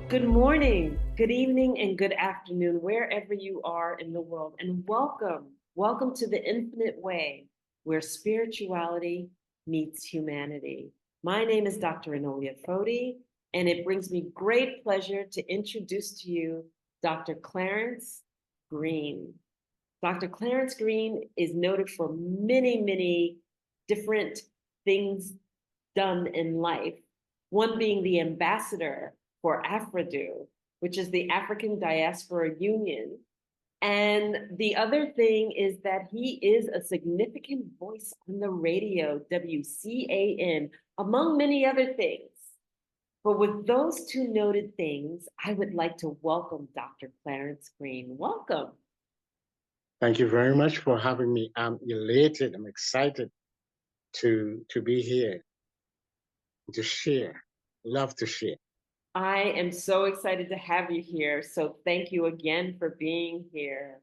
Good morning, good evening, and good afternoon, wherever you are in the world. And welcome, welcome to the Infinite Way, where spirituality meets humanity. My name is Dr. Enolia Foti, and it brings me great pleasure to introduce to you Dr. Clarence Greene. Dr. Clarence Greene is noted for many, many different things done in life. One being the ambassador for AFRIDU, which is the African Diaspora Union. And the other thing is that he is a significant voice on the radio, WCAN, among many other things. But with those two noted things, I would like to welcome Dr. Clarence Greene. Welcome. Thank you very much for having me. I'm elated. I'm excited to be here, to share. Love to share. I am so excited to have you here. So thank you again for being here.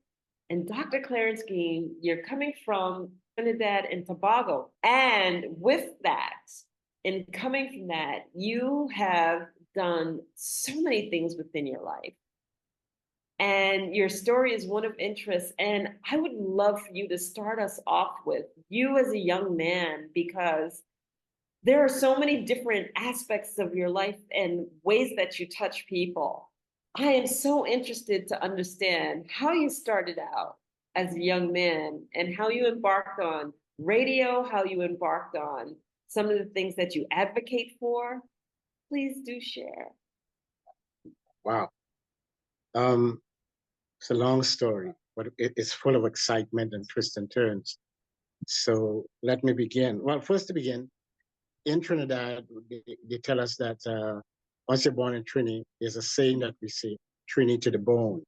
And Dr. Clarence Greene, you're coming from Trinidad and Tobago. And with that, in coming from that, you have done so many things within your life. And your story is one of interest. And I would love for you to start us off with you as a young man, because there are so many different aspects of your life and ways that you touch people. I am so interested to understand how you started out as a young man and how you embarked on radio, how you embarked on some of the things that you advocate for. Please do share. Wow. It's a long story, but it's full of excitement and twists and turns. So let me begin. Well, first to begin, in Trinidad, they tell us that once you're born in Trini, there's a saying that we say, Trini to the bone.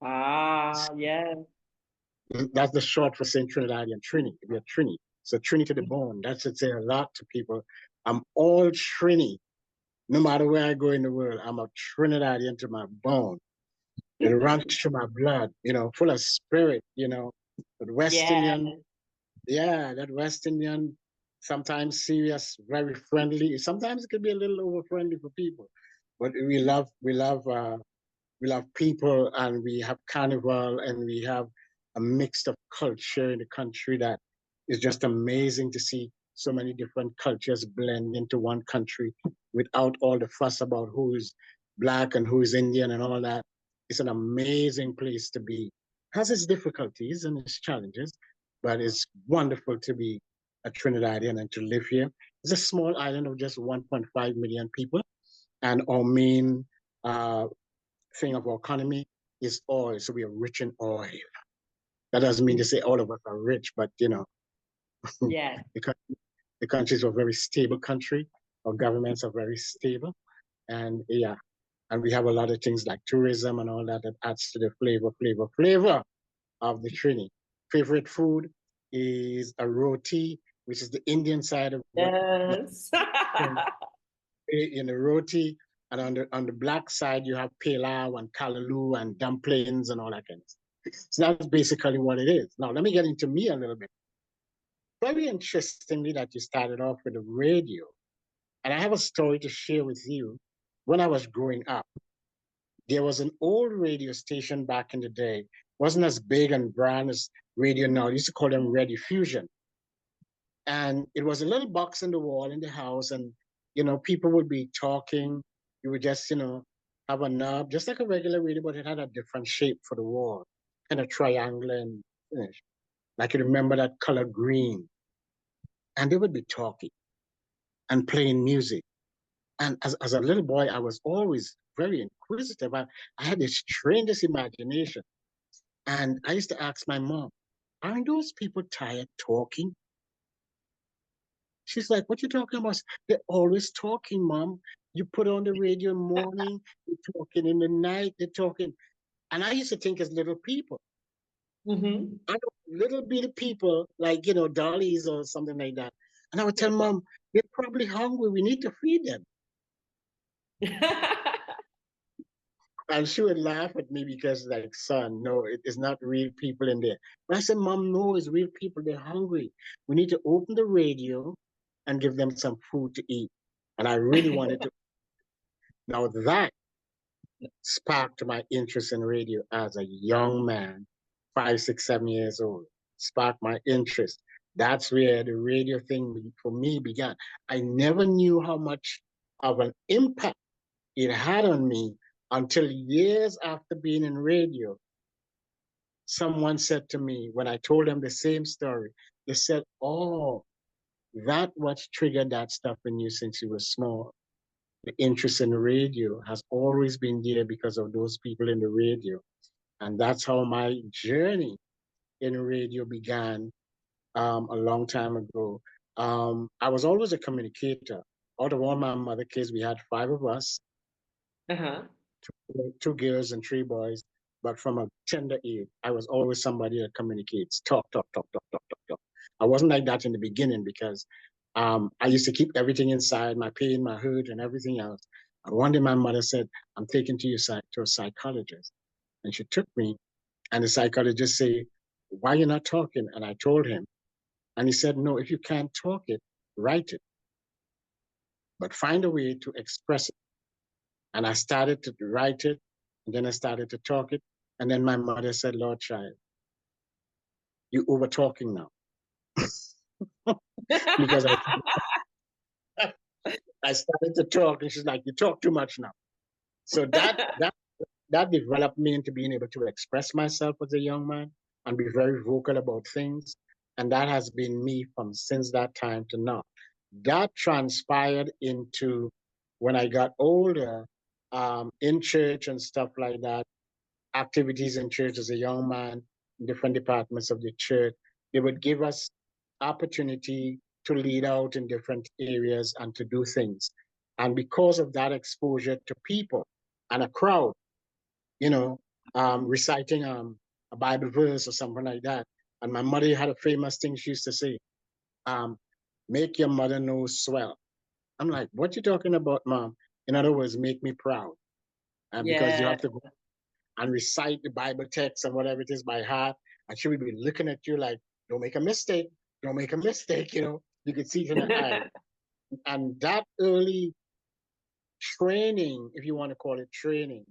Ah, yeah. That's the short for saying Trinidadian Trini. We are Trini. So Trini to the bone. That should say a lot to people. I'm all Trini. No matter where I go in the world, I'm a Trinidadian to my bone. It runs through my blood, full of spirit, But West Yeah. Indian, yeah, that West Indian, sometimes serious, very friendly. Sometimes it can be a little over friendly for people, but we love people, and we have carnival, and we have a mix of culture in the country that is just amazing to see so many different cultures blend into one country without all the fuss about who is black and who is Indian and all that. It's an amazing place to be. Has its difficulties and its challenges, but it's wonderful to be a Trinidadian and to live here. It's a small island of just 1.5 million people, and our main thing of our economy is oil. So we are rich in oil. That doesn't mean to say all of us are rich, but Yeah. the country is a very stable country. Our governments are very stable, and yeah, and we have a lot of things like tourism and all that that adds to the flavor of the Trini. Favorite food is a roti, which is the Indian side of what Yes. in the roti, and on the black side you have pilau and kalaloo and dumplings and all that kind of stuff. So that's basically what it is. Now let me get into me a little bit. Very interestingly that you started off with the radio, and I have a story to share with you. When I was growing up, there was an old radio station back in the day. Wasn't as big and brand as radio now. They used to call them Radio Fusion. And it was a little box in the wall in the house, and people would be talking. You would just, have a knob, just like a regular radio, but it had a different shape for the wall, kind of triangular and finish. I can remember that color green. And they would be talking and playing music. And as a little boy, I was always very inquisitive. I had this tremendous imagination. And I used to ask my mom, aren't those people tired talking? She's like, what you talking about? They're always talking, Mom. You put on the radio in the morning, they're talking in the night, they're talking. And I used to think as little people. Hmm. I know little bitty people, like, dollies or something like that. And I would tell Mom, they're probably hungry. We need to feed them. And she would laugh at me because, like, son, no, it is not real people in there. But I said, Mom, no, it's real people. They're hungry. We need to open the radio and give them some food to eat. And I really wanted to. Now that sparked my interest in radio as a young man, 5, 6, 7 years old. Sparked my interest. That's where the radio thing for me began. I never knew how much of an impact it had on me until years after being in radio. Someone said to me, when I told them the same story, they said, "Oh, that what triggered that stuff in you since you were small. The interest in the radio has always been there because of those people in the radio." And that's how my journey in radio began a long time ago. I was always a communicator. Out of all my mother kids, we had 5 of us, Uh-huh. two girls and 3 boys. But from a tender age, I was always somebody that communicates, talk, talk, talk, talk, talk, talk, talk. I wasn't like that in the beginning because I used to keep everything inside, my pain, my hurt, and everything else. And one day my mother said, "I'm taking to you to a psychologist." And she took me, and the psychologist said, "Why are you not talking?" And I told him. And he said, "No, if you can't talk it, write it, but find a way to express it." And I started to write it, and then I started to talk it. And then my mother said, "Lord child, you over talking now." Because I started to talk, and she's like, "You talk too much now." So that developed me into being able to express myself as a young man and be very vocal about things. And that has been me from since that time to now. That transpired into when I got older, in church and stuff like that, activities in church as a young man, different departments of the church. They would give us opportunity to lead out in different areas and to do things. And because of that exposure to people and a crowd, you know, reciting a Bible verse or something like that. And my mother had a famous thing she used to say, um, "Make your mother nose swell." I'm like, "What you talking about, mom?" In other words, make me proud. And because you Yeah. have to go and recite the Bible text and whatever it is by heart. And she would be looking at you like, "Don't make a mistake. Don't make a mistake." You could see it in her eye. And that early training, if you want to call it training,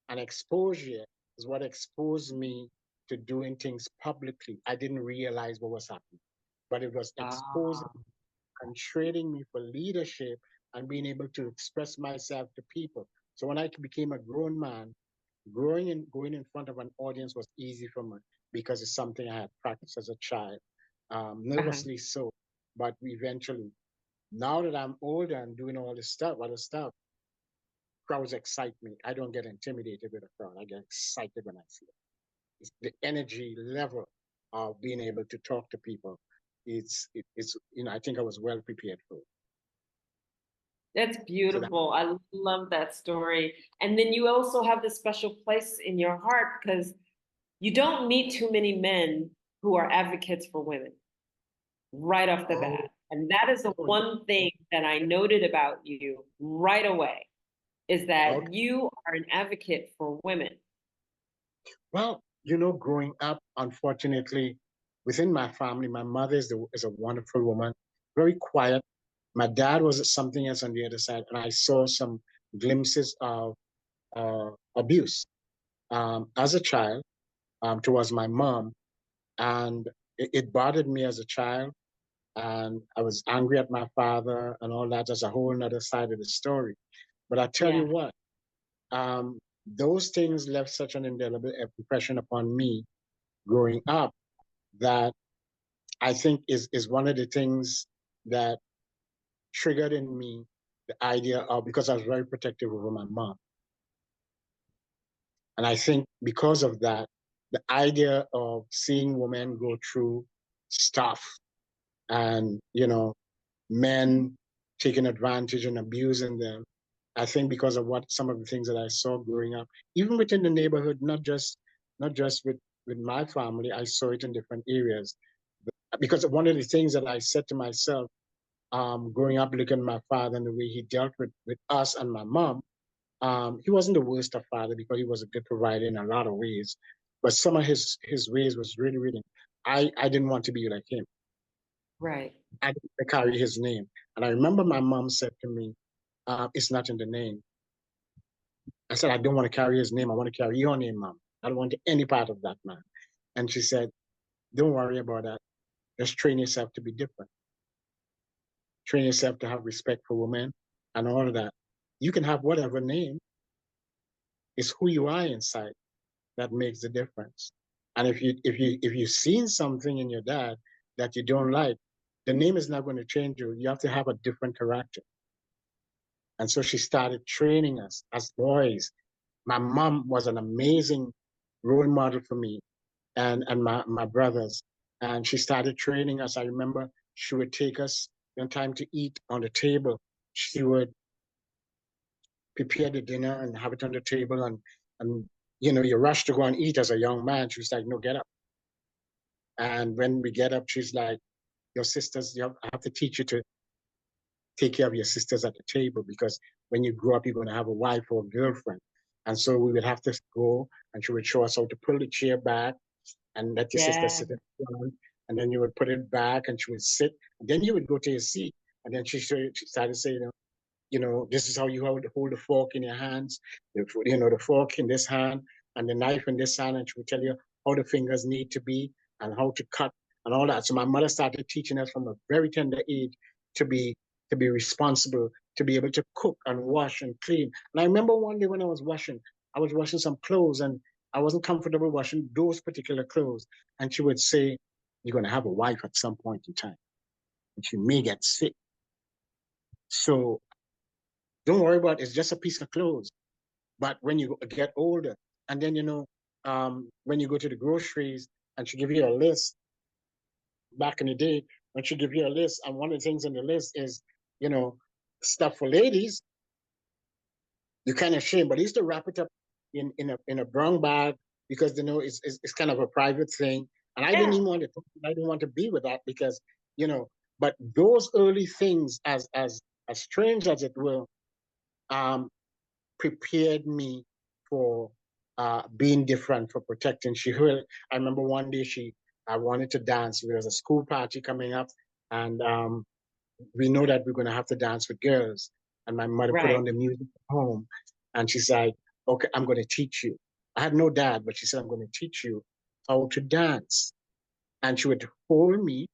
and exposure is what exposed me to doing things publicly. I didn't realize what was happening, but it was exposing Ah, and training me for leadership and being able to express myself to people. So when I became a grown man, going in front of an audience was easy for me because it's something I had practiced as a child, uh-huh. nervously so. But eventually, now that I'm older and doing all this stuff, other stuff, crowds excite me. I don't get intimidated with a crowd. I get excited when I see it. It's the energy level of being able to talk to people. It's I think I was well prepared for it. That's So that beautiful. I love that story. And then you also have this special place in your heart because you don't meet too many men who are advocates for women right off the oh, bat. And that is the oh one thing that I noted about you right away is that okay. you are an advocate for women. Well, growing up, unfortunately, within my family, my mother is a wonderful woman, very quiet. My dad was something else on the other side, and I saw some glimpses of abuse as a child towards my mom, and it bothered me as a child, and I was angry at my father and all that. That's a whole other side of the story. But I tell you Yeah. what, those things left such an indelible impression upon me growing up that I think is one of the things that triggered in me the idea of, because I was very protective over my mom. And I think because of that, the idea of seeing women go through stuff and, men taking advantage and abusing them, I think because of what some of the things that I saw growing up, even within the neighborhood, not just with my family, I saw it in different areas. Because one of the things that I said to myself, growing up, looking at my father and the way he dealt with us and my mom, he wasn't the worst of father because he was a good provider in a lot of ways. But some of his ways was really, really, I didn't want to be like him. Right. I didn't carry his name. And I remember my mom said to me, "It's not in the name. I said, I don't want to carry his name. I want to carry your name, Mom. I don't want any part of that man. And she said, don't worry about that. Just train yourself to be different. Train yourself to have respect for women and all of that. You can have whatever name. It's who you are inside that makes the difference. And if you've seen something in your dad that you don't like, the name is not going to change you. You have to have a different character. And so she started training us as boys. My mom was an amazing role model for me and my brothers. And she started training us. I remember she would take us on time to eat on the table. She would prepare the dinner and have it on the table. And you rush to go and eat as a young man. She was like, no, get up. And when we get up, she's like, your sisters, I have to teach you to take care of your sisters at the table, because when you grow up, you're going to have a wife or a girlfriend. And so we would have to go, and she would show us how to pull the chair back and let your sister Yeah. sit in front, and then you would put it back and she would sit, and then you would go to your seat. And then she started saying, this is how you hold the fork in your hands, the fork in this hand and the knife in this hand, and she would tell you how the fingers need to be and how to cut and all that. So my mother started teaching us from a very tender age to be responsible, to be able to cook and wash and clean. And I remember one day when I was washing some clothes, and I wasn't comfortable washing those particular clothes. And she would say, you're going to have a wife at some point in time, and she may get sick. So don't worry about it. It's just a piece of clothes. But when you get older, and then, when you go to the groceries and she give you a list, back in the day, when she give you a list, and one of the things on the list is, stuff for ladies, you're kind of ashamed, but I used to wrap it up in a brown bag, because, it's kind of a private thing. And I didn't Yeah. even want to, I didn't want to be with that, because, but those early things, as strange as it will, um, prepared me for being different, for protecting. I remember one day I wanted to dance. There was a school party coming up, and we know that we're going to have to dance with girls. And my mother put Right. on the music at home, and she said, okay, I'm going to teach you. I had no dad, but she said, I'm going to teach you how to dance. And she would hold me,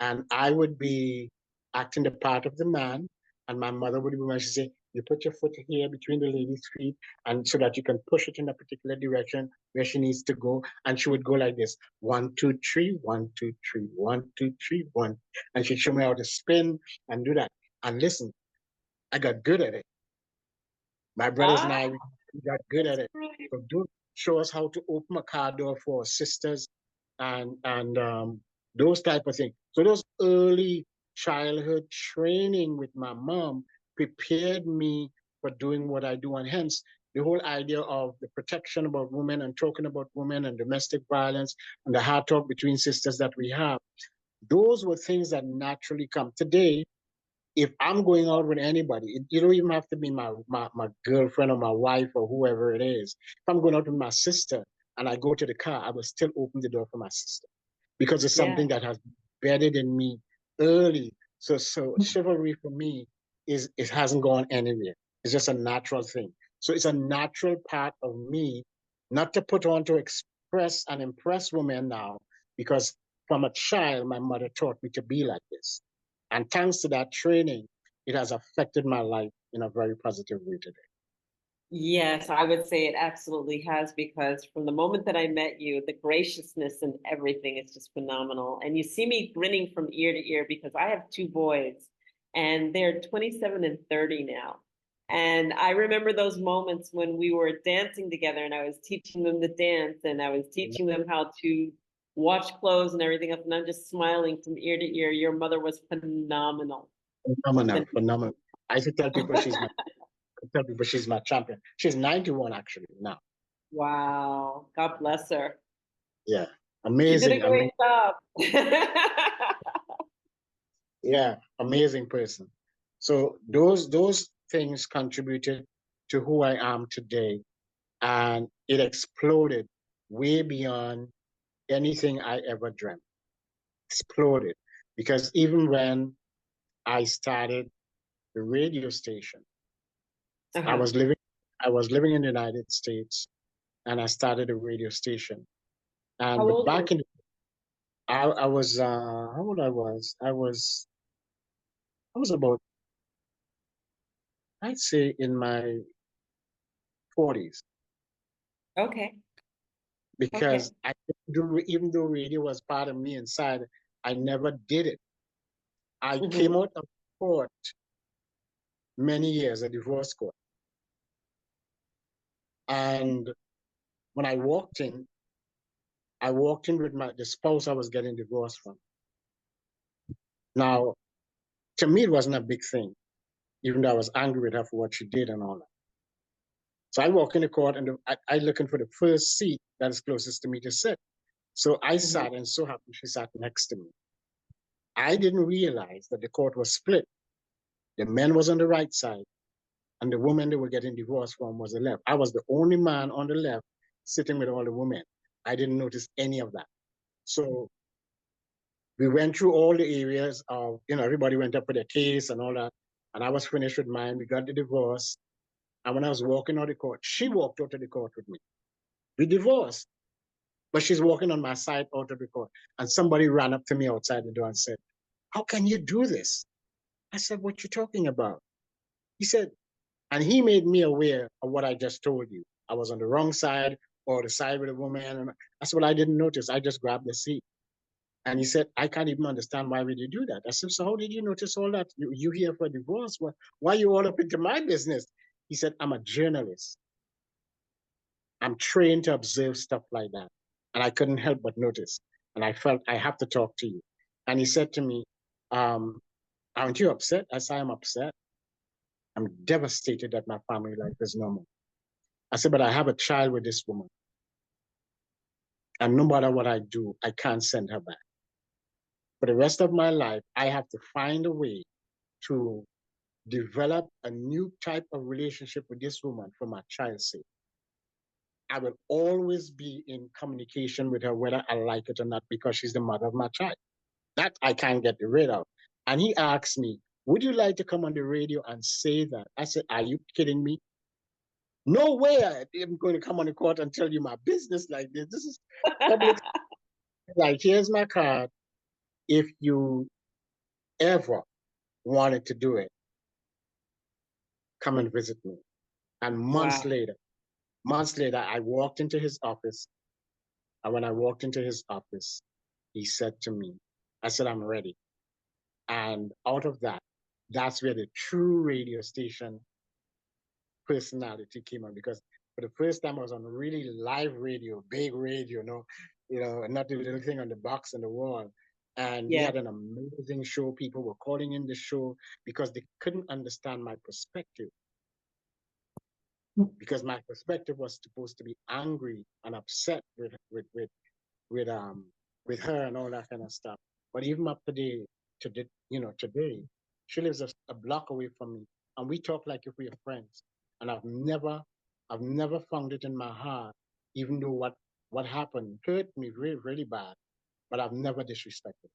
and I would be acting the part of the man, and my mother would be when she say, "You put your foot here between the lady's feet, and so that you can push it in a particular direction where she needs to go." And she would go like this: 1, 2, 3, 1, 2, 3, 1, 2, 3, 1, and she'd show me how to spin and do that. And listen, I got good at it. My brothers and Ah, I, we got good at that's it. great. So do show us how to open a car door for our sisters, and those type of things. So those early childhood training with my mom prepared me for doing what I do, and hence the whole idea of the protection about women and talking about women and domestic violence and the hard talk between sisters that we have. Those were things that naturally come. Today, if I'm going out with anybody, you don't even have to be my girlfriend or my wife or whoever it is. If I'm going out with my sister and I go to the car, I will still open the door for my sister, because it's Yeah. something that has embedded in me early. So chivalry for me it hasn't gone anywhere. It's just a natural thing. So it's a natural part of me, not to put on to express and impress women now, because from a child, my mother taught me to be like this. And thanks to that training, it has affected my life in a very positive way today. Yes, I would say it absolutely has, because from the moment that I met you, the graciousness and everything is just phenomenal. And you see me grinning from ear to ear because I have two boys and they're 27 and 30 now. And I remember those moments when we were dancing together and I was teaching them to dance and I was teaching them how to wash clothes and everything else. And I'm just smiling from ear to ear. Your mother was phenomenal. Phenomenal, phenomenal. I used to tell people she's my champion. She's 91 actually now. Wow. God bless her. Yeah, She did a amazing, great amazing. job. Yeah, amazing person. So those things contributed to who I am today, and it exploded way beyond anything I ever dreamt. Exploded, because even when I started the radio station, I Uh-huh. was living I was living in the United States and I started a radio station. How And old were back in, I was, how old I was? I was about, I'd say in my 40s, you? Okay. because Okay. I do, even though radio was part of me inside, I never did it. I came Hmm. out of court many years, a divorce court. And when I walked in with the spouse I was getting divorced from. Now, to me, it wasn't a big thing, even though I was angry with her for what she did and all that. So I walk in the court and I looking for the first seat that is closest to me to sit. So I Hmm. sat, and so happened she sat next to me. I didn't realize that the court was split. The men was on the right side, and the woman they were getting divorced from was the left. I was the only man on the left sitting with all the women. I didn't notice any of that. So we went through all the areas of, everybody went up with their case and all that. And I was finished with mine. We got the divorce. And when I was walking out of the court, she walked out of the court with me. We divorced, but she's walking on my side out of the court. And somebody ran up to me outside the door and said, "How can you do this?" I said, "What you talking about?" He said, and he made me aware of what I just told you. I was on the wrong side or the side with a woman. And I said, "Well, I didn't notice. I just grabbed the seat." And he said, "I can't even understand why would you do that." I said, "So how did you notice all that? You here for a divorce? Why you all up into my business?" He said, "I'm a journalist. I'm trained to observe stuff like that." And I couldn't help but notice. And I felt I have to talk to you. And he said to me, um, "Aren't you upset?" I said, "I'm upset. I'm devastated that my family life is normal." I said, "But I have a child with this woman. And no matter what I do, I can't send her back. For the rest of my life, I have to find a way to develop a new type of relationship with this woman for my child's sake. I will always be in communication with her, whether I like it or not, because she's the mother of my child. That I can't get rid of." And he asked me, "Would you like to come on the radio and say that?" I said, "Are you kidding me? No way I'm going to come on the court and tell you my business like this. This is public. Like, here's my card. If you ever wanted to do it, come and visit me." And Wow. months later, I walked into his office. And when I walked into his office, he said to me, I said, "I'm ready." And out of that, that's where the true radio station personality came on, because for the first time I was on really live radio, big radio, not the little thing on the box on the wall. And we Yeah. had an amazing show. People were calling in the show because they couldn't understand my perspective. Because my perspective was supposed to be angry and upset with with her and all that kind of stuff. But even up today, she lives a block away from me, and we talk like if we are friends. And I've never found it in my heart, even though what happened hurt me really, really bad. But I've never disrespected.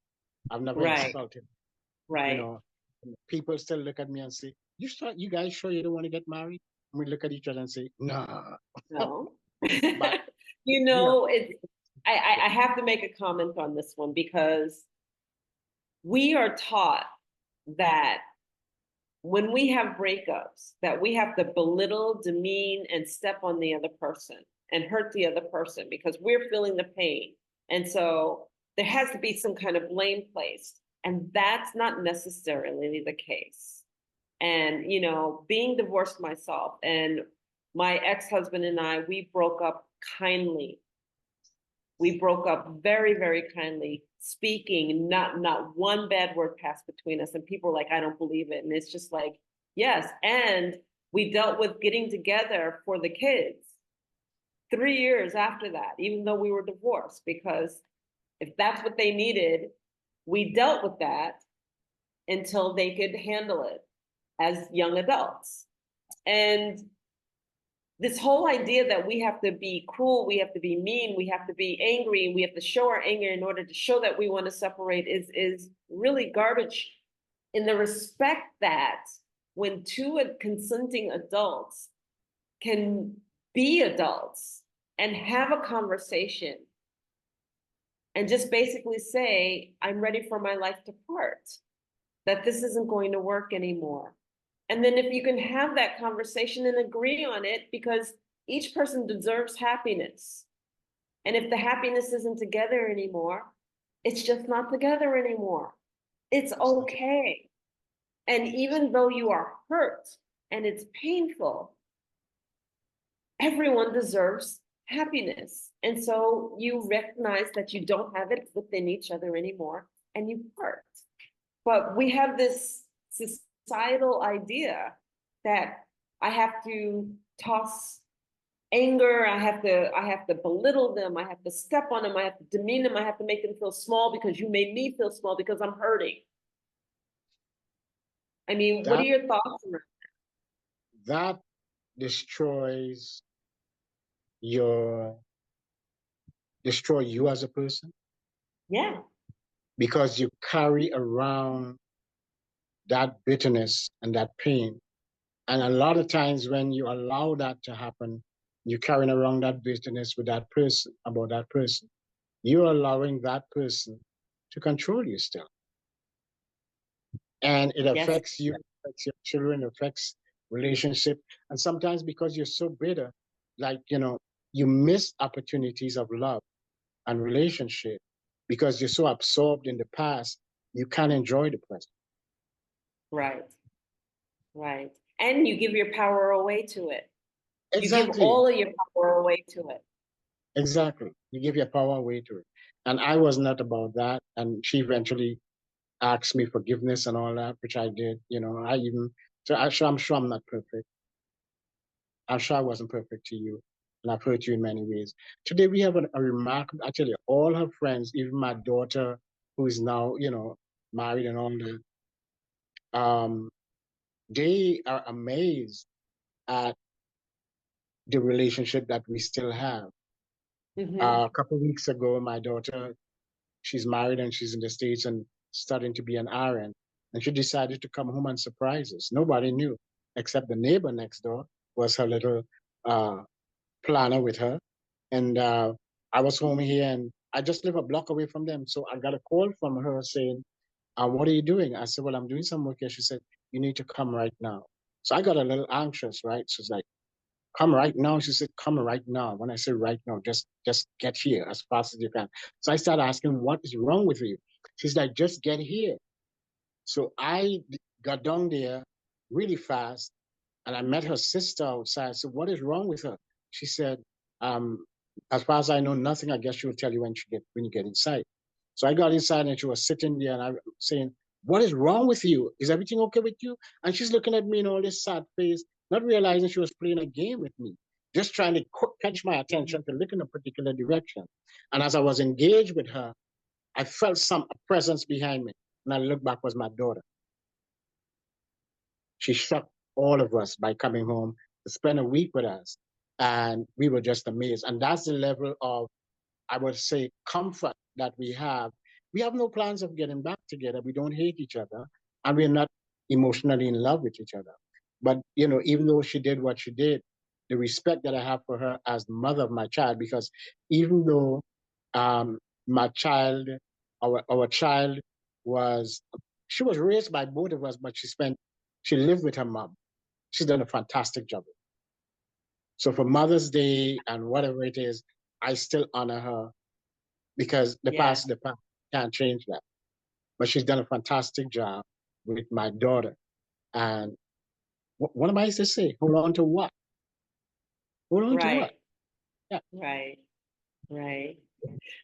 I've never Right. insulted. You Right. know, people still look at me and say, You guys sure you don't want to get married?" And we look at each other and say, "No." No. But You we are. know, it's I have to make a comment on this one because we are taught that when we have breakups, that we have to belittle, demean, and step on the other person and hurt the other person because we're feeling the pain. And so there has to be some kind of blame placed. And that's not necessarily the case. And, being divorced myself and my ex-husband and I, we broke up kindly. We broke up very, very kindly, speaking, not one bad word passed between us. And people were like, "I don't believe it." And it's just like, yes. And we dealt with getting together for the kids 3 years after that, even though we were divorced, because if that's what they needed, we dealt with that until they could handle it as young adults. And this whole idea that we have to be cruel, we have to be mean, we have to be angry, and we have to show our anger in order to show that we want to separate is really garbage, in the respect that when two consenting adults can be adults and have a conversation and just basically say, I'm ready for my life to part, that this isn't going to work anymore. And then if you can have that conversation and agree on it, because each person deserves happiness. And if the happiness isn't together anymore, it's just not together anymore. It's okay. And even though you are hurt and it's painful, everyone deserves happiness. And so you recognize that you don't have it within each other anymore and you part. But we have this societal idea that I have to toss anger, I have to belittle them, I have to step on them, I have to demean them, I have to make them feel small because you made me feel small because I'm hurting. I mean, what are your thoughts on that destroys your destroy you as a person? Yeah. Because you carry around that bitterness and that pain. And a lot of times when you allow that to happen, you're carrying around that bitterness with that person, about that person. You're allowing that person to control you still. And it Yes. affects you, affects your children, affects relationship. And sometimes because you're so bitter, like, you miss opportunities of love and relationship because you're so absorbed in the past, you can't enjoy the present. Right. Right. And you give your power away to it. You give Exactly. all of your power away to it. Exactly. You give your power away to it. And I was not about that. And she eventually asked me forgiveness and all that, which I did. I'm sure I'm not perfect. I'm sure I wasn't perfect to you. And I've hurt you in many ways. Today we have a remarkable, actually, all her friends, even my daughter, who is now, married and all that, um, they are amazed at the relationship that we still have. Mm-hmm. A couple of weeks ago, my daughter, she's married and she's in the States and starting to be an RN. And she decided to come home and surprise us. Nobody knew, except the neighbor next door was her little uh, planner with her. And I was home here and I just live a block away from them. So I got a call from her saying, what are you doing? I said, well, I'm doing some work here. She said, you need to come right now. So I got a little anxious, right? She's like, come right now. She said, come right now. When I say right now, just get here as fast as you can. So I started asking, what is wrong with you? She's like, just get here. So I got down there really fast and I met her sister outside. I said, what is wrong with her? She said, um, as far as I know, nothing. I guess she will tell you when you get inside. So I got inside and she was sitting there and I was saying, what is wrong with you? Is everything okay with you? And she's looking at me in all this sad face, not realizing she was playing a game with me, just trying to catch my attention to look in a particular direction. And as I was engaged with her, I felt some presence behind me. And I looked back, was my daughter. She shocked all of us by coming home to spend a week with us. And we were just amazed. And that's the level of, I would say, comfort that we have. We have no plans of getting back together. We don't hate each other. And we're not emotionally in love with each other. But, even though she did what she did, the respect that I have for her as the mother of my child, because even though um, my child, our child she was raised by both of us, but she lived with her mom. She's done a fantastic job. So for Mother's Day and whatever it is, I still honor her because Yeah. the past can't change that. But she's done a fantastic job with my daughter. And what am I to say? Hold on to what? Hold on to what? Right. Yeah. Right. Right.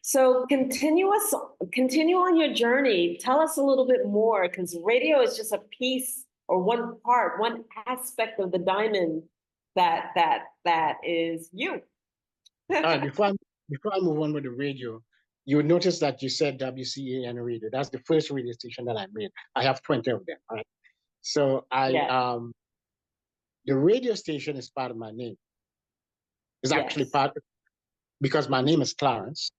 So continue on your journey. Tell us a little bit more, because radio is just a piece or one part, one aspect of the diamond that is you. All right. Before I move on with the radio, you would notice that you said WCAN radio. That's the first radio station that I made. I have 20 of them. All right. So Yeah. the radio station is part of my name. It's actually Yes. part because my name is Clarence.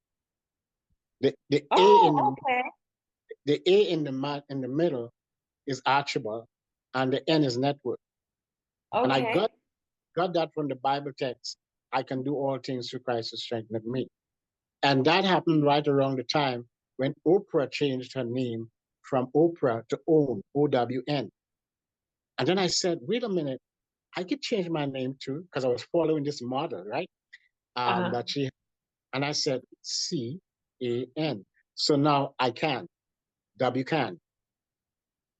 The A in Oh, okay. in the middle is Archibald, and the N is network. And Okay. got that from the Bible text. I can do all things through Christ who strengtheneth me. And that happened right around the time when Oprah changed her name from Oprah to Own, O-W-N. And then I said, wait a minute, I could change my name too, because I was following this model, right? That she, and I said, C-A-N. So now I can, W can.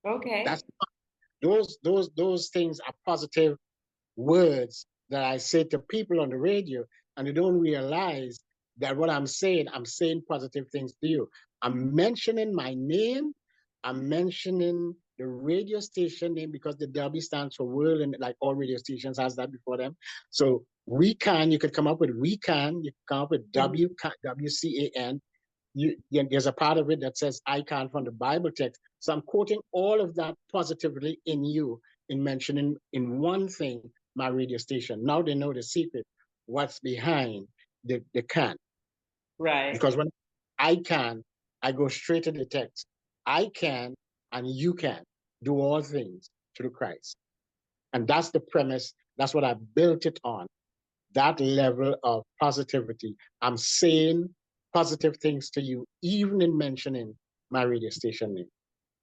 Okay. That's those things are positive words that I say to people on the radio, and they don't realize that what I'm saying positive things to you. I'm mentioning my name, I'm mentioning the radio station name because the W stands for world, and like all radio stations has that before them. So we can, you could come up with we can, you could come up with WCAN. There's a part of it that says I can from the Bible text. So I'm quoting all of that positively in you, in mentioning in one thing my radio station. Now they know the secret, what's behind the can. Right. Because when I can, I go straight to the text. I can and you can do all things through Christ. And that's the premise. That's what I built it on. That level of positivity. I'm saying positive things to you, even in mentioning my radio station name.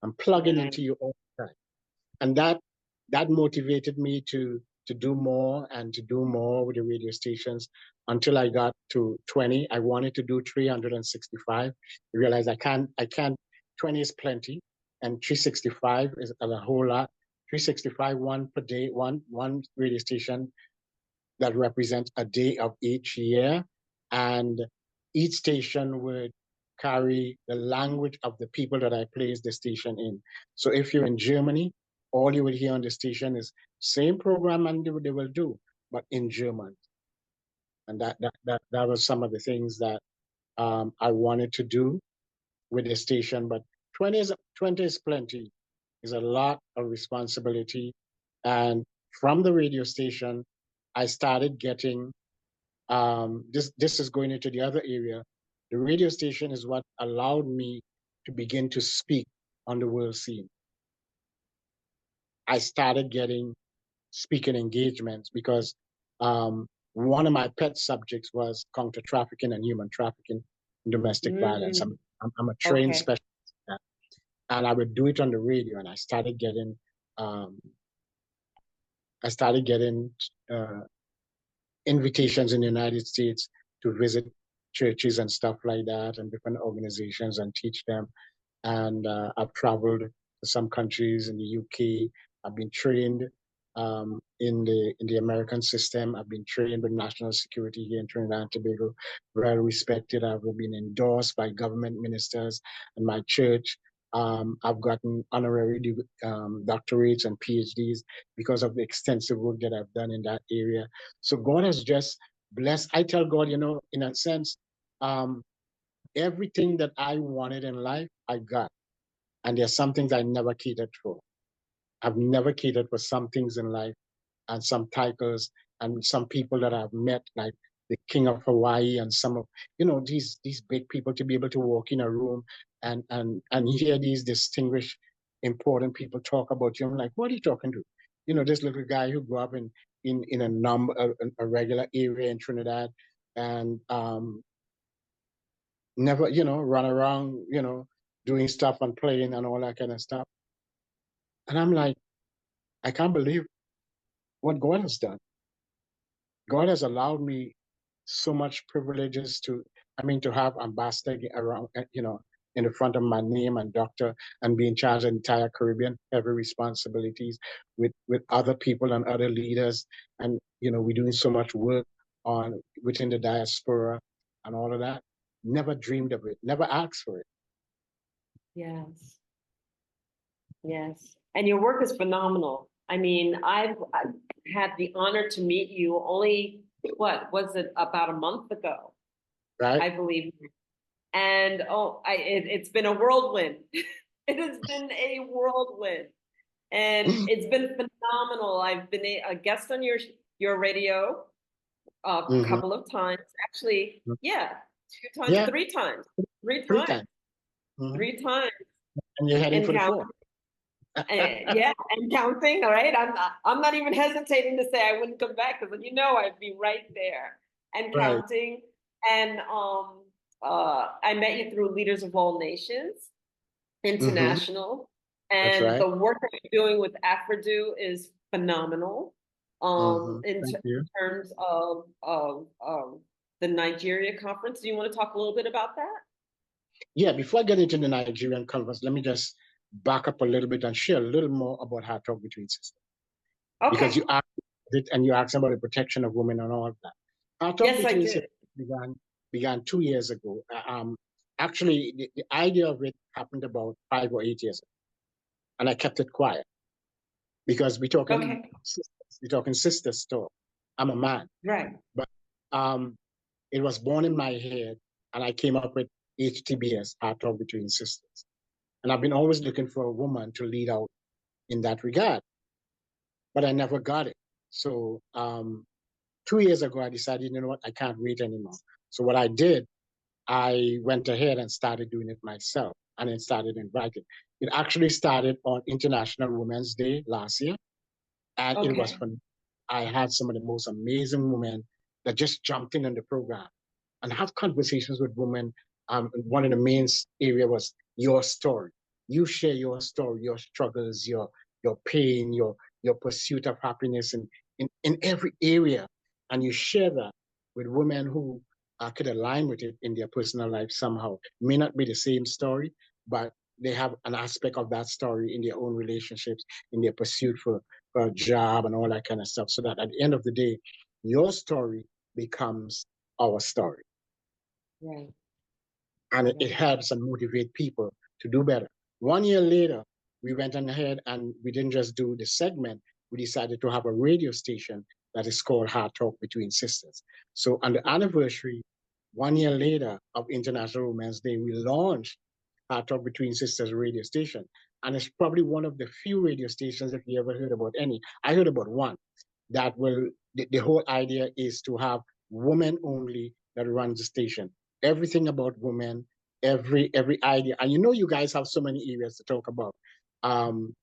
I'm plugging into you all the time. And that motivated me to do more and to do more with the radio stations until I got to 20. I wanted to do 365. I realized I can't, 20 is plenty, and 365 is a whole lot. 365, one per day, one radio station that represents a day of each year. And each station would carry the language of the people that I placed the station in. So if you're in Germany, all you would hear on the station is same program and they will do, but in German. And that was some of the things that I wanted to do with the station. But 20 is plenty. It's a lot of responsibility. And from the radio station, I started getting this is going into the other area. The radio station is what allowed me to begin to speak on the world scene. I started getting speaking engagements because one of my pet subjects was counter trafficking and human trafficking and domestic violence. I'm a trained specialist, and I would do it on the radio. And I started getting invitations in the United States to visit churches and stuff like that, and different organizations, and teach them. And I've traveled to some countries in the UK. I've been trained in the American system. I've been trained with national security here in Trinidad and Tobago, well respected. I've been endorsed by government ministers and my church. I've gotten honorary doctorates and PhDs because of the extensive work that I've done in that area. So God has just blessed. I tell God, in a sense, everything that I wanted in life, I got. And there's some things I never catered for. I've never catered for some things in life and some titles and some people that I've met, like the King of Hawaii and some of, these big people, to be able to walk in a room and hear these distinguished, important people talk about you. I'm like, what are you talking to? This little guy who grew up in a regular area in Trinidad and never, run around, doing stuff and playing and all that kind of stuff. And I'm like, I can't believe what God has done. God has allowed me so much privileges to have ambassador around, in the front of my name and doctor, and be in charge of the entire Caribbean, heavy responsibilities with other people and other leaders. And, we're doing so much work within the diaspora and all of that. Never dreamed of it, never asked for it. Yes. Yes. And your work is phenomenal. I mean, I've had the honor to meet you only, what was it, about a month ago, right? I believe. And it's been a whirlwind. It has been a whirlwind. And it's been phenomenal. I've been a guest on your radio a couple of times. Actually, yeah, 2 times, yeah. 3 times. 3 times. 3 times. And you're heading for the 4th. Yeah, and counting. All right, I'm not even hesitating to say I wouldn't come back because I'd be right there and Right. counting. And I met you through Leaders of All Nations Hmm. International, That's and right. the work that you're doing with Afrodo is phenomenal. Hmm. In Thank you. terms of the Nigeria conference, do you want to talk a little bit about that? Yeah, before I get into the Nigerian conference, let me just back up a little bit and share a little more about Heart Talk Between Sisters. Because you Okay. asked it and you asked about the protection of women and all of that. Heart Talk Yes, I Between Sisters did. began 2 years ago. Actually, the idea of it happened about 5 or 8 years ago, and I kept it quiet because Okay. we're talking sisters talk. I'm a man, Right. but um, it was born in my head, and I came up with HTBS, Heart Talk Between Sisters. And I've been always looking for a woman to lead out in that regard, but I never got it. So 2 years ago, I decided, you know what, I can't wait anymore. So what I did, I went ahead and started doing it myself, and then started inviting. It actually started on International Women's Day last year, and it was Okay. fun. I had some of the most amazing women that just jumped in on the program and have conversations with women. One of the main area was your story. You share your story, your struggles, your pain, your pursuit of happiness in every area. And you share that with women who could align with it in their personal life somehow. It may not be the same story, but they have an aspect of that story in their own relationships, in their pursuit for a job and all that kind of stuff. So that at the end of the day, your story becomes our story. Right. And it Right. helps and motivate people to do better. 1 year later, we went on ahead and we didn't just do the segment, we decided to have a radio station that is called Heart Talk Between Sisters. So on the anniversary, 1 year later of International Women's Day, we launched Heart Talk Between Sisters radio station. And it's probably one of the few radio stations, if you ever heard about any. I heard about one that will, the whole idea is to have women only that runs the station. Everything about women, every idea. And you guys have so many areas to talk about.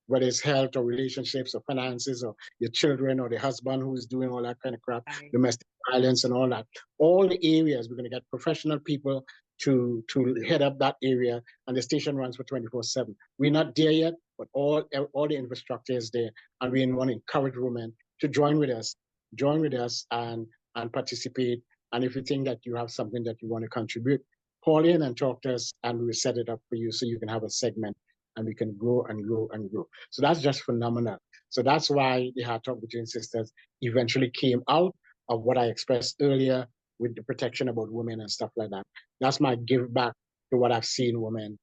Whether it's health or relationships or finances or your children or the husband who is doing all that kind of crap, Right. domestic violence and all that. All the areas we're going to get professional people to head up that area, and the station runs for 24/7. We're not there yet, but all the infrastructure is there, and we want to encourage women to join with us and participate. And if you think that you have something that you want to contribute, call in and talk to us, and we'll set it up for you so you can have a segment and we can grow and grow and grow. So that's just phenomenal. So that's why the Heart Talk Between Sisters eventually came out of what I expressed earlier with the protection about women and stuff like that. That's my give back to what I've seen women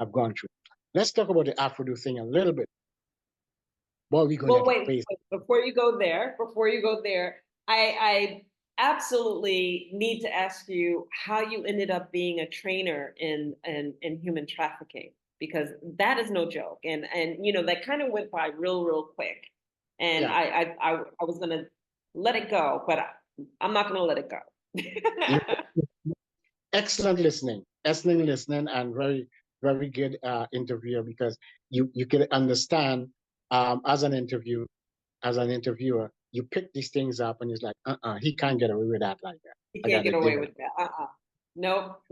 have gone through. Let's talk about the Afro thing a little bit. Boy, we're going Well, at the wait, pace. before you go there, I absolutely need to ask you how you ended up being a trainer in human trafficking, because that is no joke. And that kind of went by real quick. And Yeah. I was gonna let it go, but I'm not gonna let it go. Excellent listening, and very good interviewer, because you can understand as an interviewer, you pick these things up and it's like, he can't get away with that like that. You I can't got to get dig away him. with that. Nope.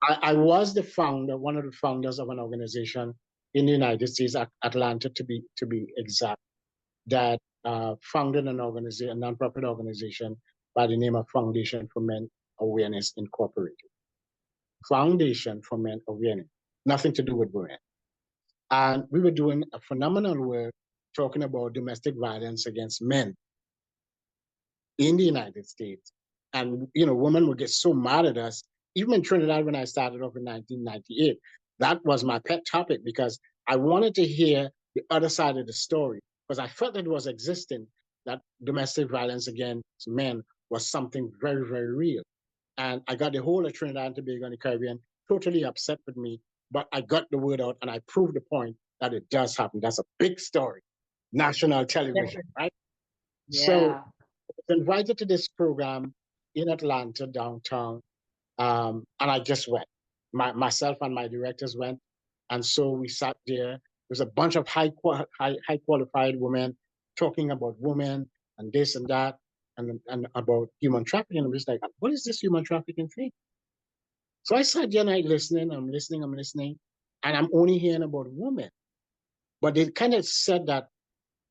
I was the founder, one of the founders of an organization in the United States, Atlanta to be exact, that founded an organization, a nonprofit organization by the name of Foundation for Men Awareness Incorporated. Foundation for Men Awareness, nothing to do with women. And we were doing a phenomenal work talking about domestic violence against men in the United States. And, women would get so mad at us. Even in Trinidad, when I started off in 1998, that was my pet topic, because I wanted to hear the other side of the story, because I felt it was existing, that domestic violence against men was something very, very real. And I got the whole of Trinidad and Tobago and the Caribbean totally upset with me, but I got the word out and I proved the point that it does happen. That's a big story, national television, right? So Yeah. invited to this program in Atlanta, downtown, and I just went. Myself and my directors went, and so we sat there There's a bunch of high qualified women talking about women and this and that and about human trafficking. I'm just like, what is this human trafficking thing? So I sat there and I'm listening, and I'm only hearing about women. But they kind of said that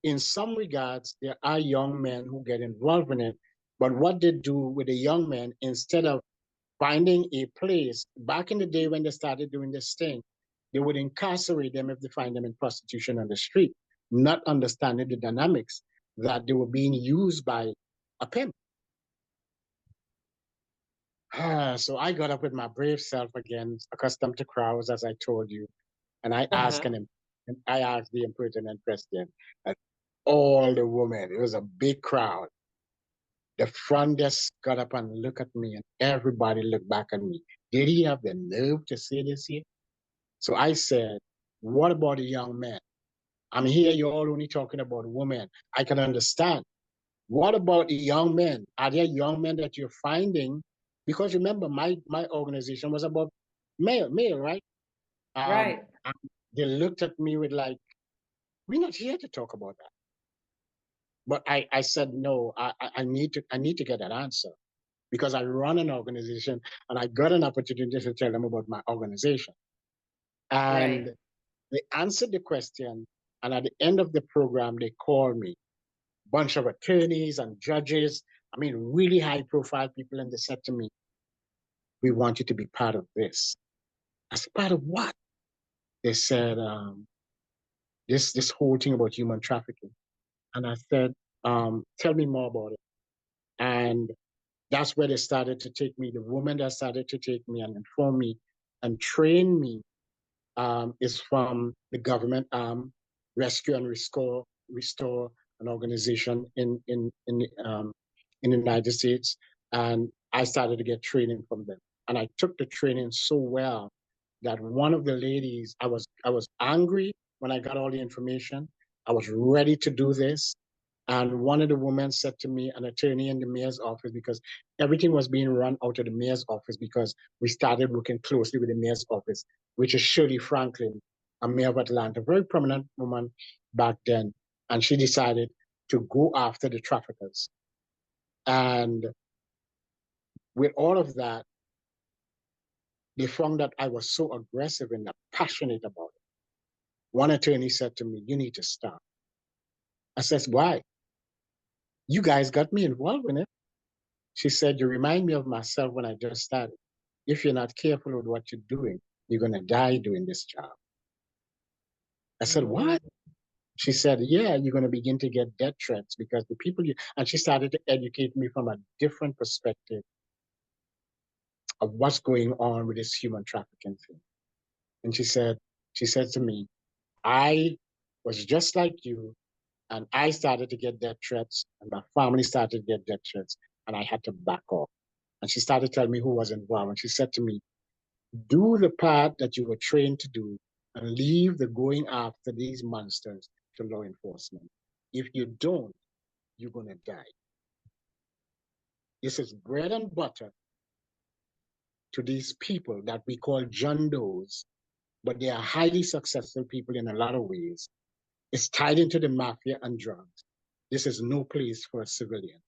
in some regards, there are young men who get involved in it. But what they do with the young men, instead of finding a place, back in the day when they started doing this thing, they would incarcerate them if they find them in prostitution on the street, not understanding the dynamics that they were being used by a pimp. So I got up with my brave self again, accustomed to crowds, as I told you, and I asked Uh-huh. him, and I asked the impertinent question, and all the women, it was a big crowd. The front desk got up and looked at me, and everybody looked back at me. Did he have the nerve to say this here? So I said, what about the young men? I'm here, you're all only talking about women. I can understand. What about the young men? Are there young men that you're finding? Because remember, my organization was about male, right? Um, Right. and they looked at me with like, we're not here to talk about that. But I said, no, I need to get that answer because I run an organization and I got an opportunity to tell them about my organization. And Right. they answered the question. And at the end of the program, they called me, bunch of attorneys and judges. I mean, really high profile people. And they said to me, we want you to be part of this. I said, part of what? They said, this whole thing about human trafficking. And I said, tell me more about it. And that's where they started to take me. The woman that started to take me and inform me and train me is from the government Rescue and Restore, an organization in the United States, and I started to get training from them. And I took the training so well that one of the ladies, I was angry when I got all the information. I was ready to do this. And one of the women said to me, an attorney in the mayor's office, because everything was being run out of the mayor's office because we started working closely with the mayor's office, which is Shirley Franklin, a mayor of Atlanta, a very prominent woman back then. And she decided to go after the traffickers. And with all of that, they found that I was so aggressive and passionate about it. One attorney said to me, you need to stop. I said, why? You guys got me involved in it. She said, you remind me of myself when I just started. If you're not careful with what you're doing, you're going to die doing this job. I said, Mm. what? She said, yeah, you're going to begin to get death threats because the people you, and she started to educate me from a different perspective of what's going on with this human trafficking thing. And she said to me, I was just like you, and I started to get death threats, and my family started to get death threats, and I had to back off. And she started telling me who was involved. And she said to me, do the part that you were trained to do and leave the going after these monsters to law enforcement. If you don't, you're going to die. This is bread and butter to these people that we call John Does, but they are highly successful people in a lot of ways. It's tied into the mafia and drugs. This is no place for a civilian.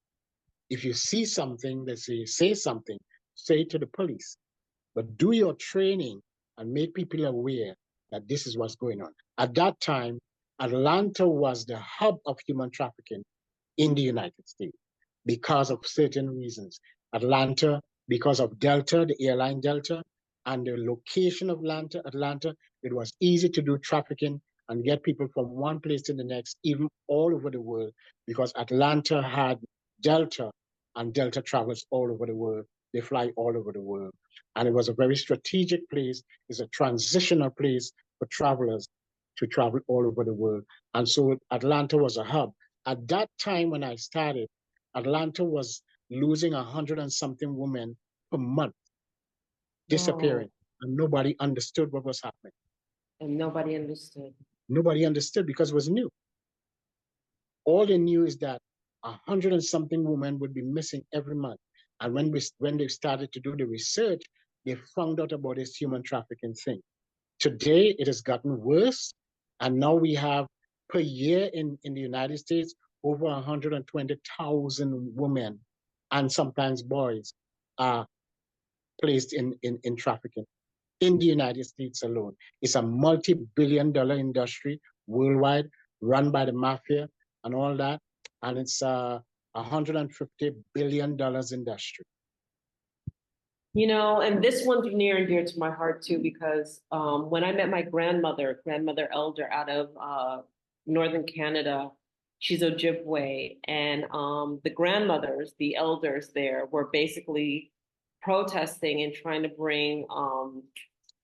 If you see something that say something, say it to the police. But do your training and make people aware that this is what's going on. At that time, Atlanta was the hub of human trafficking in the United States because of certain reasons. Atlanta, because of Delta, the airline Delta, and the location of Atlanta, it was easy to do trafficking and get people from one place to the next, even all over the world, because Atlanta had Delta, and Delta travels all over the world. They fly all over the world. And it was a very strategic place. It's a transitional place for travelers to travel all over the world. And so Atlanta was a hub. At that time when I started, Atlanta was losing 100 and something women per month, Whoa. disappearing, and nobody understood what was happening. And nobody understood. Nobody understood because it was new. All they knew is that 100 and something women would be missing every month. And when they started to do the research, they found out about this human trafficking thing. Today, it has gotten worse. And now we have per year in the United States over 120,000 women and sometimes boys are placed in trafficking in the United States alone. It's a multi-billion-dollar industry worldwide, run by the mafia and all that. And it's a $150 billion industry. You know, and this one's near and dear to my heart too, because when I met my grandmother elder out of northern Canada, she's Ojibwe, and the grandmothers, the elders there, were basically protesting and trying to bring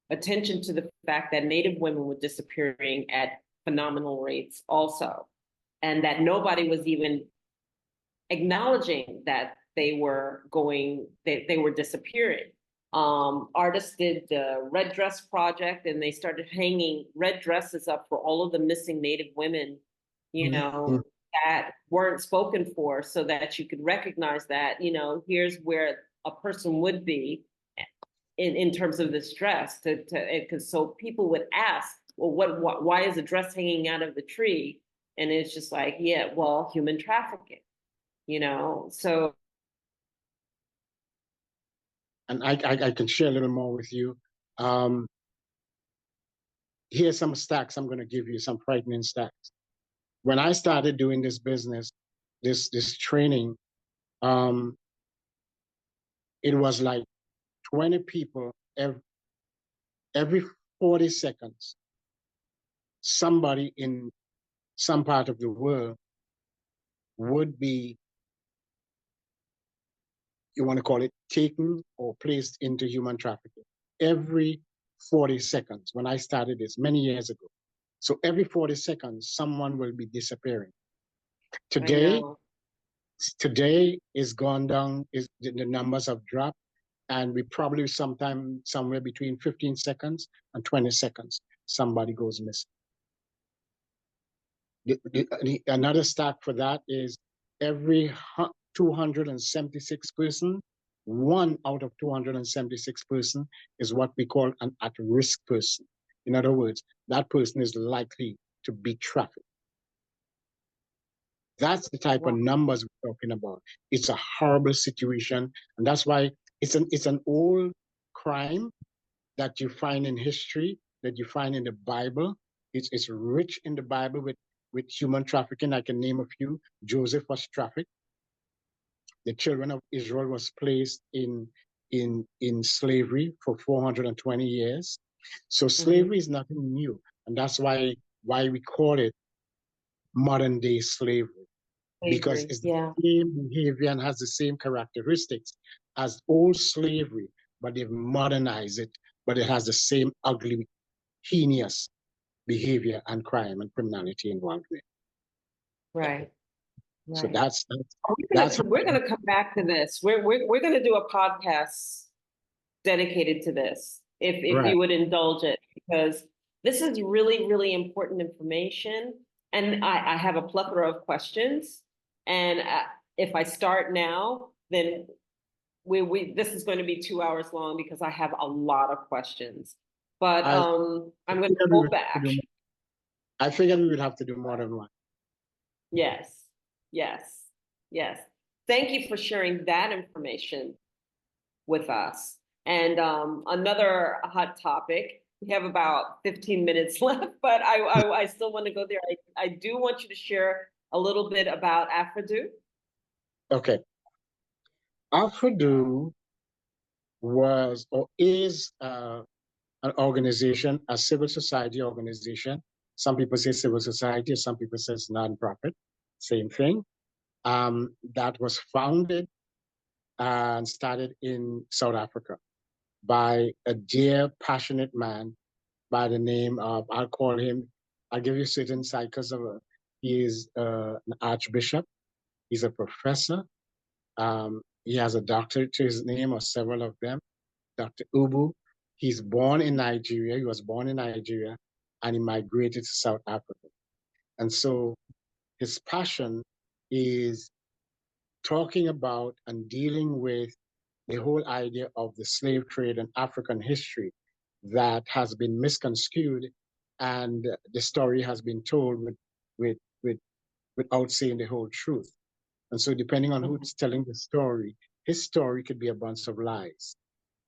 attention to the fact that Native women were disappearing at phenomenal rates also, and that nobody was even acknowledging that they were disappearing. Artists did the Red Dress Project, and they started hanging red dresses up for all of the missing Native women, you know, that weren't spoken for, so that you could recognize that, you know, here's where a person would be in terms of this dress, because so people would ask, well, why is a dress hanging out of the tree? And it's just like, yeah, well, human trafficking, you know, so. And I can share a little more with you. Here's some stats I'm going to give you, some frightening stats. When I started doing this business, this training, it was like 20 people every 40 seconds. Somebody in some part of the world would be, you want to call it, taken or placed into human trafficking every 40 seconds when I started this many years ago. So every 40 seconds, someone will be disappearing. Today is gone down, the numbers have dropped, and we probably somewhere between 15 seconds and 20 seconds, somebody goes missing. Another stat for that is every 276 person, 1 out of 276 person is what we call an at-risk person. In other words, that person is likely to be trafficked. That's the type of numbers we're talking about. It's a horrible situation, and that's why it's an old crime that you find in history, that you find in the Bible. It's rich in the Bible with human trafficking. I can name a few. Joseph was trafficked. The children of Israel was placed in slavery for 420 years. So slavery is nothing new, and that's why we call it modern day slavery. Because it's the same behavior and has the same characteristics as old slavery, but they've modernized it, but it has the same ugly, heinous behavior and crime and criminality involved with it. Right. So that's we're gonna come back to this. We're gonna do a podcast dedicated to this, if you would indulge it, because this is really, really important information. And I have a plethora of questions. And if I start now, then this is going to be 2 hours long, because I have a lot of questions. But I'm going to go back. I figured we would have to do more than one. Yes. Thank you for sharing that information with us. And another hot topic. We have about 15 minutes left, but I still want to go there. I do want you to share a little bit about AFRIDU. Okay. AFRIDU was or is an organization, a civil society organization. Some people say civil society, some people say it's nonprofit. Same thing. That was founded and started in South Africa by a dear, passionate man by the name of, I'll give you certain cycles of, he is an archbishop, he's a professor, he has a doctorate to his name, or several of them, Dr. Ubu. He's born in Nigeria, he was born in Nigeria, and he migrated to South Africa. And so his passion is talking about and dealing with the whole idea of the slave trade and African history that has been misconstrued and the story has been told with, with, without saying the whole truth. And so depending on who's telling the story, his story could be a bunch of lies.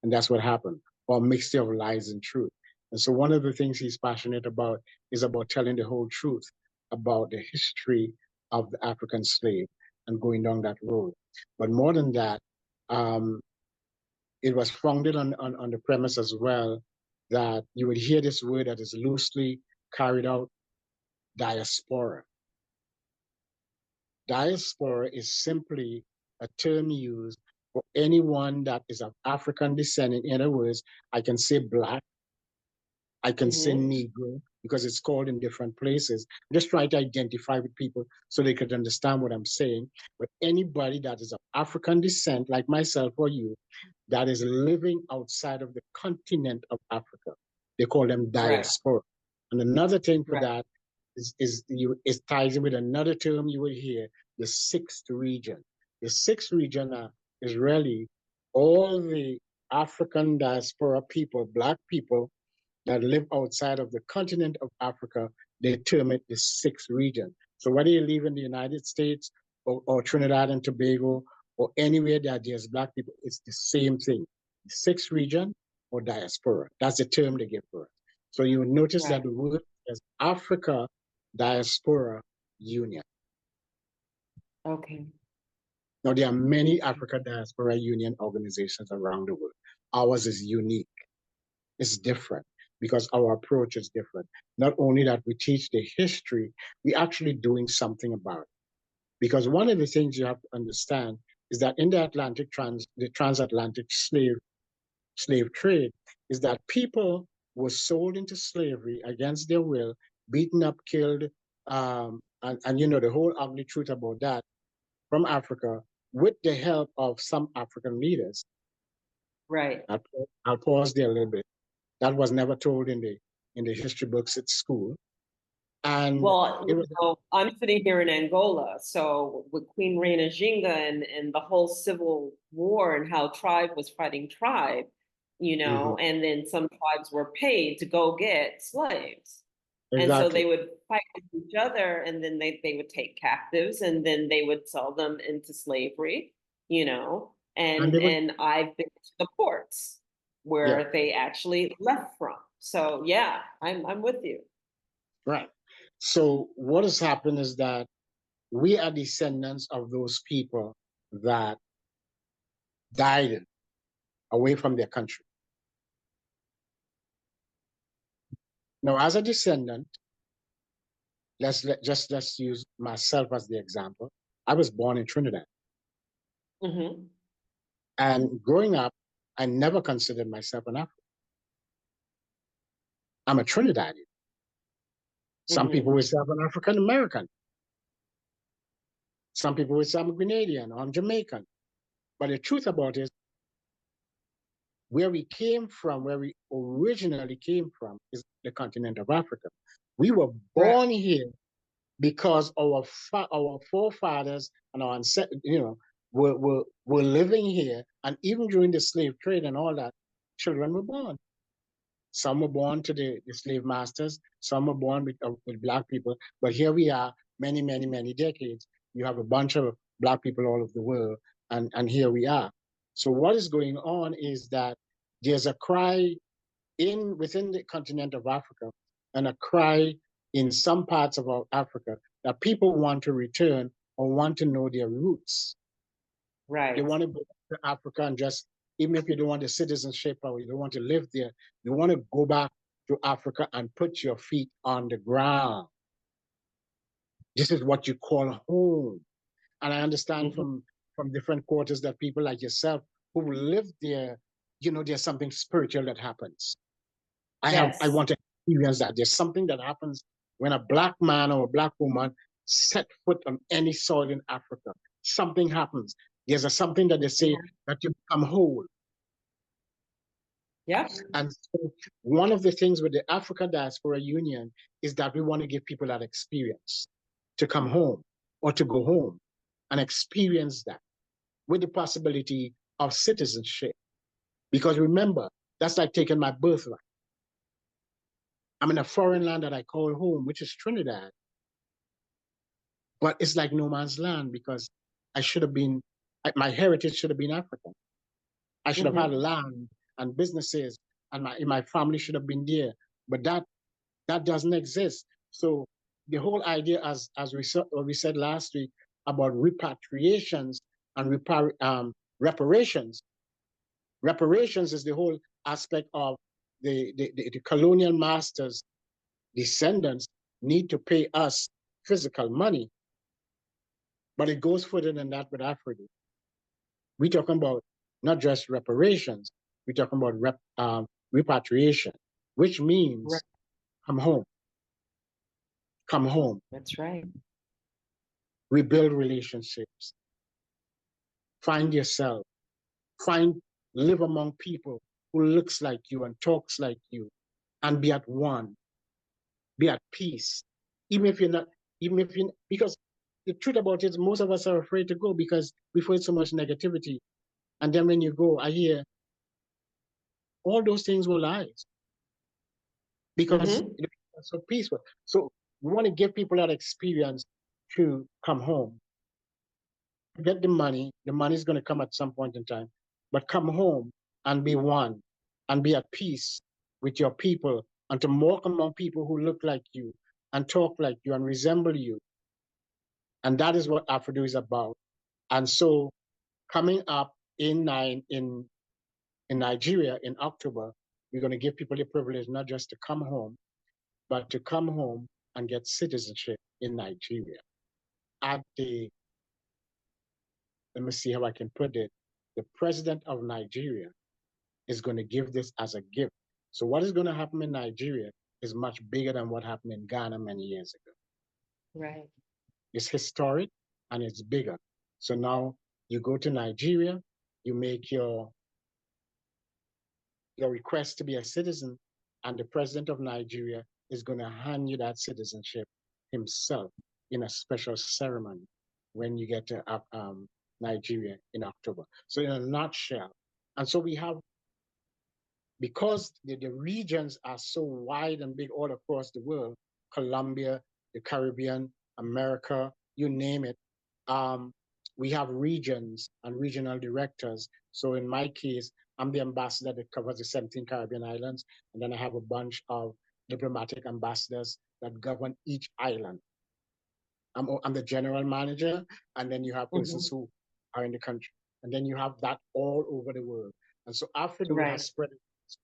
And that's what happened, or a mixture of lies and truth. And so one of the things he's passionate about is about telling the whole truth about the history of the African slave and going down that road. But more than that, um, it was founded on the premise as well that you would hear this word that is loosely carried out, diaspora. Diaspora is simply a term used for anyone that is of African descent. In other words, I can say black, I can say Negro, because it's called in different places. Just try to identify with people so they could understand what I'm saying. But anybody that is of African descent, like myself or you, that is living outside of the continent of Africa, they call them Right. diaspora. And another thing for Right. that is ties in with another term you will hear, the sixth region. The sixth region is really all the African diaspora people, black people that live outside of the continent of Africa. They term it the sixth region. So whether you live in the United States or Trinidad and Tobago or anywhere that there's black people, it's the same thing. The sixth region or diaspora. That's the term they give for it. So you will notice that the word is Africa Diaspora Union. Okay. Now, there are many Africa Diaspora Union organizations around the world. Ours is unique. It's different because our approach is different. Not only that we teach the history, we're actually doing something about it. Because one of the things you have to understand is that in the transatlantic slave trade, is that people were sold into slavery against their will, beaten up, killed, and you know the whole ugly truth about that from Africa with the help of some African leaders. Right. I'll pause there a little bit. That was never told in the history books at school. And Well, it was I'm sitting here in Angola, so with Queen Reina Ginga and the whole civil war and how tribe was fighting tribe, and then some tribes were paid to go get slaves. And so exactly. they would fight with each other, and then they would take captives, and then they would sell them into slavery, And they would, and I've been to the ports yeah, where they actually left from. So yeah, I'm with you. right. So what has happened is that we are descendants of those people that died away from their country. Now, as a descendant, let's use myself as the example. I was born in Trinidad, and growing up, I never considered myself an African. I'm a Trinidadian. Some people would say I'm an African American. Some people would say I'm a Grenadian or I'm Jamaican. But the truth about it is, where we came from, where we originally came from, is the continent of Africa. We were born here because our forefathers and our ancestors, were living here, and even during the slave trade and all that, children were born. Some were born to the slave masters, some were born with black people, but here we are, many, many, many decades. You have a bunch of black people all over the world, and here we are. So what is going on is that there's a cry within the continent of Africa and a cry in some parts of Africa that people want to return or want to know their roots. Right. They want to go to Africa and just, even if you don't want the citizenship or you don't want to live there, you want to go back to Africa and put your feet on the ground. This is what you call home. And I understand from different quarters that people like yourself who live there, there's something spiritual that happens. I want to experience that. There's something that happens when a black man or a black woman set foot on any soil in Africa. Something happens. There's something that they say that you become whole. Yeah. And so one of the things with the Africa Diaspora Union is that we want to give people that experience to come home or to go home and experience that with the possibility of citizenship. Because remember, that's like taking my birthright. I'm in a foreign land that I call home, which is Trinidad. But it's like no man's land because I should have been, my heritage should have been African. I should have had land and businesses, and my family should have been there. But that doesn't exist. So the whole idea, as we said last week about repatriations and reparations. Reparations is the whole aspect of the colonial masters' descendants need to pay us physical money. But it goes further than that with Africa. We're talking about not just reparations, we're talking about repatriation, which means come home. Come home. That's right. Rebuild relationships. Find yourself. Live among people who looks like you and talks like you, and be at one. Be at peace. Even if because the truth about it is most of us are afraid to go because we've heard so much negativity. And then when you go, I hear all those things were lies because it's so peaceful. So we want to give people that experience to come home. Get the money. The money is going to come at some point in time, but come home and be one and be at peace with your people and to walk among people who look like you and talk like you and resemble you. And that is what Afro is about. And so coming up in Nigeria in October, we're going to give people the privilege not just to come home, but to come home and get citizenship in Nigeria. Let me see how I can put it. The president of Nigeria is going to give this as a gift. So what is going to happen in Nigeria is much bigger than what happened in Ghana many years ago. Right. It's historic and it's bigger. So now you go to Nigeria, you make your request to be a citizen, and the president of Nigeria is going to hand you that citizenship himself in a special ceremony when you get to Nigeria in October. So in a nutshell, and so we have, because the regions are so wide and big all across the world, Colombia, the Caribbean, America, you name it, we have regions and regional directors. So in my case, I'm the ambassador that covers the 17 Caribbean islands, and then I have a bunch of diplomatic ambassadors that govern each island. I'm the general manager, and then you have persons who are in the country, and then you have that all over the world. And so AfriDo has spread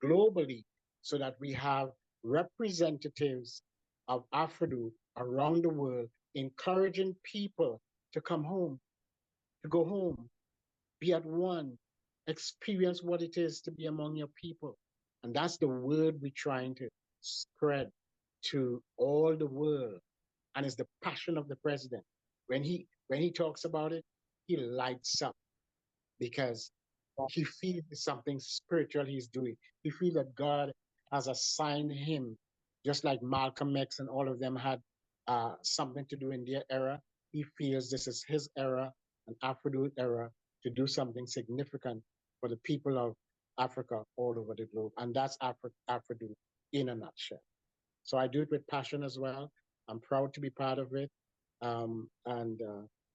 globally so that we have representatives of AfriDo around the world encouraging people to come home, to go home, be at one, experience what it is to be among your people. And that's the word we're trying to spread to all the world. And it's the passion of the president. When he talks about it, he lights up because he feels something spiritual he's doing. He feels that God has assigned him, just like Malcolm X and all of them had something to do in their era. He feels this is his era, an Afro era, to do something significant for the people of Africa all over the globe. And that's Afro in a nutshell. So I do it with passion as well. I'm proud to be part of it. And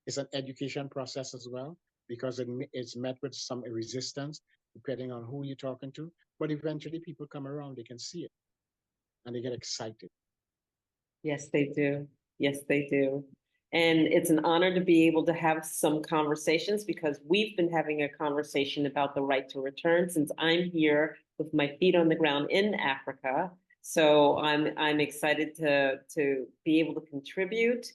it's an education process as well, because it's met with some resistance depending on who you're talking to. But eventually people come around, they can see it and they get excited. Yes, they do. Yes, they do. And it's an honor to be able to have some conversations, because we've been having a conversation about the right to return since I'm here with my feet on the ground in Africa. So I'm excited to be able to contribute.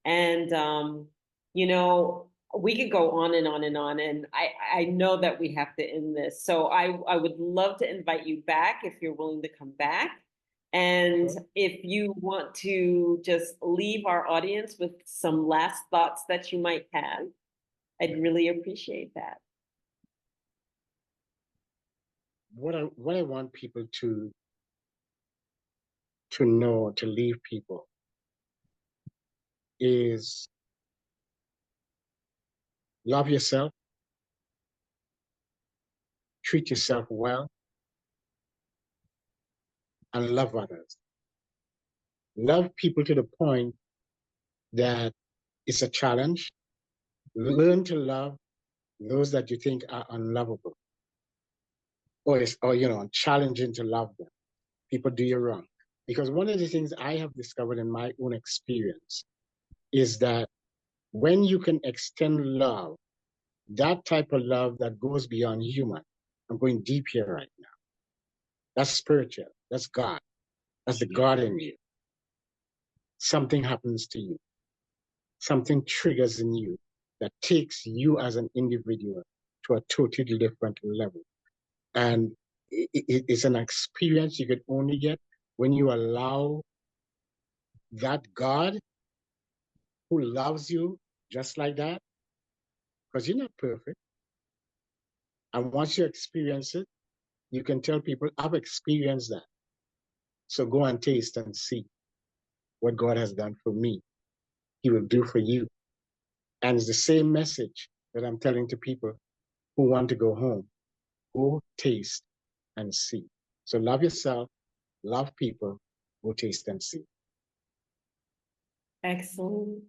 And you know, we could go on and on and on. And I know that we have to end this. So I would love to invite you back if you're willing to come back. And if you want to just leave our audience with some last thoughts that you might have, I'd really appreciate that. What I want people to know, to leave people, is love yourself, treat yourself well, and love others. Love people to the point that it's a challenge. Learn to love those that you think are unlovable, or challenging to love them. People do you wrong. Because one of the things I have discovered in my own experience is that when you can extend love, that type of love that goes beyond human, I'm going deep here right now. That's spiritual. That's God. That's the God in you. Something happens to you. Something triggers in you that takes you as an individual to a totally different level. And it's an experience you could only get when you allow that God who loves you just like that, because you're not perfect. And once you experience it, you can tell people, I've experienced that. So go and taste and see what God has done for me. He will do for you. And it's the same message that I'm telling to people who want to go home. Go taste and see. So love yourself, love people, go taste and see. Excellent.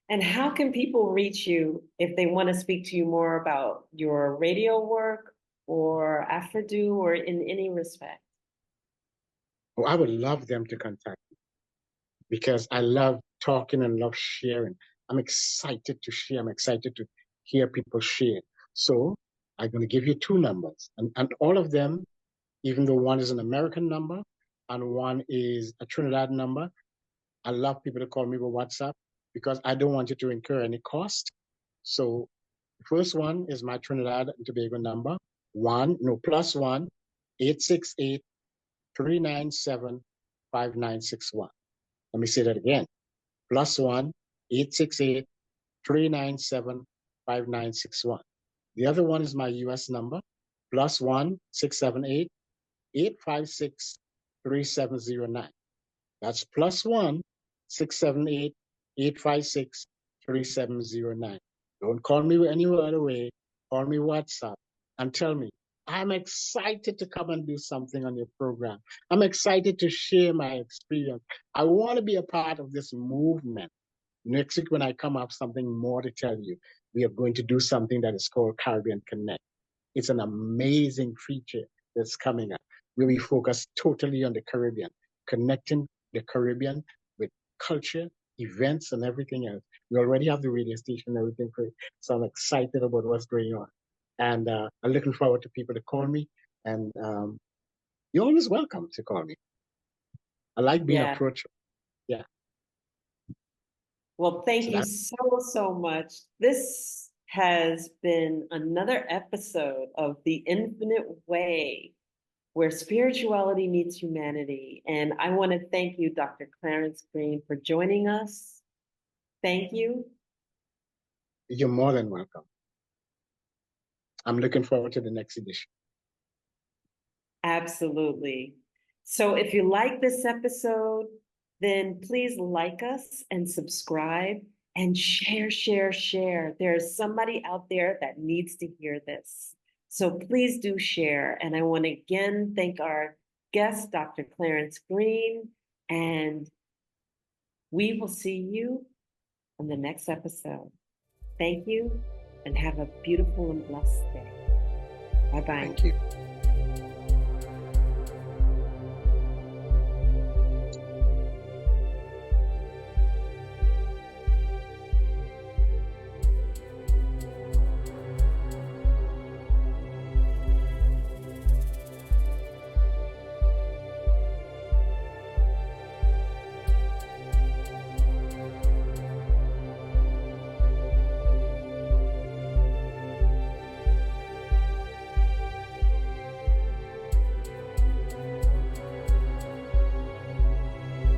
And how can people reach you if they want to speak to you more about your radio work or Afro-Do or in any respect? Oh, I would love them to contact me because I love talking and love sharing. I'm excited to share. I'm excited to hear people share. So I'm going to give you two numbers, and all of them, even though one is an American number and one is a Trinidad number, I love people to call me with WhatsApp because I don't want you to incur any cost. So the first one is my Trinidad and Tobago number, +1 868 397 5961. Let me say that again. +1 868 397 5961. The other one is my US number, +1 678 856 3709. That's +1 678 856 3709. Don't call me any other way. Call me WhatsApp and tell me, I'm excited to come and do something on your program. I'm excited to share my experience. I want to be a part of this movement. Next week, when I come up, something more to tell you. We are going to do something that is called Caribbean Connect. It's an amazing feature that's coming up where we focus totally on the Caribbean, connecting the Caribbean with culture, events, and everything else. We already have the radio station and everything for it. So I'm excited about what's going on. And I'm looking forward to people to call me. And you're always welcome to call me. I like being approachable. Yeah. Well, thank you so much. This has been another episode of The Infinite Way, where spirituality meets humanity. And I want to thank you, Dr. Clarence Greene, for joining us. Thank you. You're more than welcome. I'm looking forward to the next edition. Absolutely. So if you like this episode, then please like us and subscribe and share. There's somebody out there that needs to hear this. So please do share. And I want to again thank our guest, Dr. Clarence Greene, and we will see you on the next episode. Thank you and have a beautiful and blessed day. Bye-bye. Thank you.